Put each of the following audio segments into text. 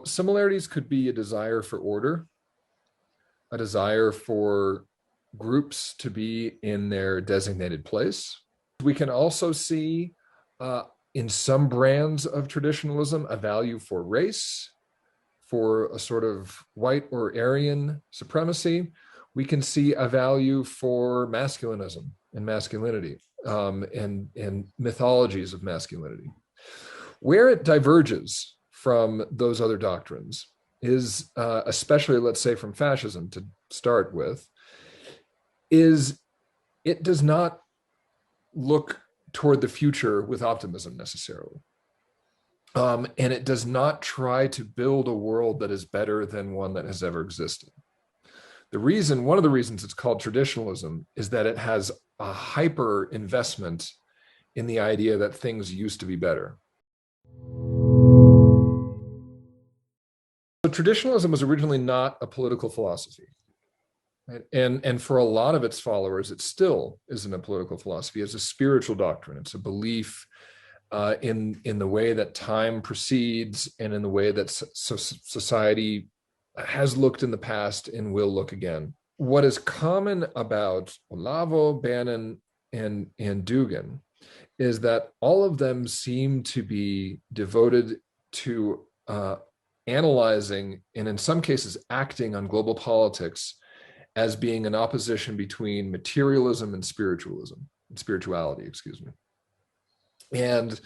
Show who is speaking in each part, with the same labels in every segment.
Speaker 1: similarities could be a desire for order, a desire for groups to be in their designated place. We can also see in some brands of traditionalism a value for race, for a sort of white or Aryan supremacy. We can see a value for masculinism and masculinity, and mythologies of masculinity. Where it diverges from those other doctrines is, especially, let's say, from fascism to start with, is it does not look toward the future with optimism necessarily. And it does not try to build a world that is better than one that has ever existed. One of the reasons it's called traditionalism is that it has a hyper investment in the idea that things used to be better. So traditionalism was originally not a political philosophy. Right? And for a lot of its followers, it still isn't a political philosophy. It's a spiritual doctrine. It's a belief in the way that time proceeds and in the way that society has looked in the past and will look again. What is common about Olavo, Bannon, and Dugin is that all of them seem to be devoted to analyzing and in some cases acting on global politics as being an opposition between materialism and spirituality, excuse me. And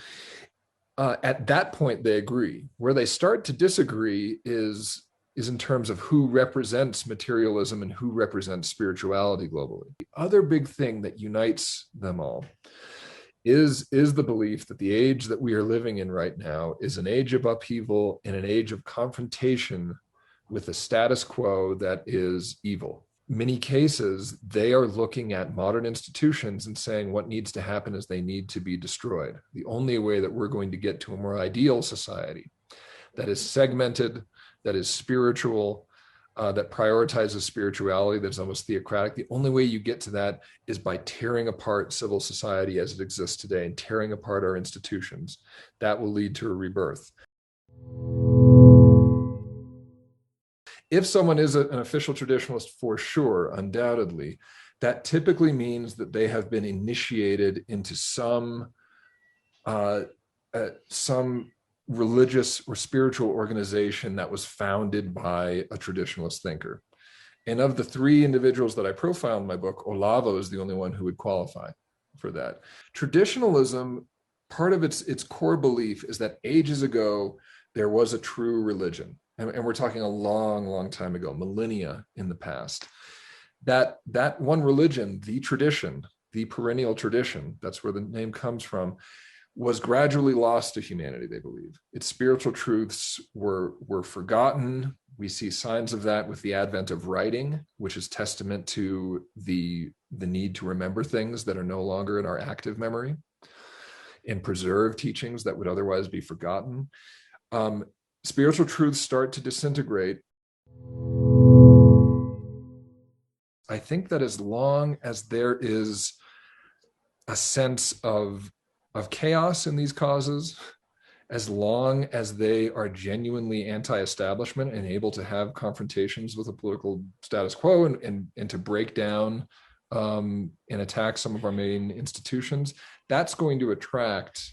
Speaker 1: at that point, they agree. Where they start to disagree is in terms of who represents materialism and who represents spirituality globally. The other big thing that unites them all is the belief that the age that we are living in right now is an age of upheaval and an age of confrontation with the status quo that is evil. In many cases, they are looking at modern institutions and saying what needs to happen is they need to be destroyed. The only way that we're going to get to a more ideal society that is segmented, that is spiritual, that prioritizes spirituality, that's almost theocratic. The only way you get to that is by tearing apart civil society as it exists today and tearing apart our institutions. That will lead to a rebirth. If someone is an official traditionalist, for sure, undoubtedly, that typically means that they have been initiated into some religious or spiritual organization that was founded by a traditionalist thinker. And of the three individuals that I profile in my book, Olavo is the only one who would qualify for that. Traditionalism, part of its core belief is that ages ago, there was a true religion. And we're talking a long, long time ago, millennia in the past. That one religion, the tradition, the perennial tradition, that's where the name comes from, was gradually lost to humanity, they believe. Its spiritual truths were forgotten. We see signs of that with the advent of writing, which is testament to the need to remember things that are no longer in our active memory and preserve teachings that would otherwise be forgotten. Spiritual truths start to disintegrate. I think that as long as there is a sense of chaos in these causes, as long as they are genuinely anti-establishment and able to have confrontations with the political status quo and to break down and attack some of our main institutions, that's going to attract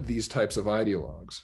Speaker 1: these types of ideologues.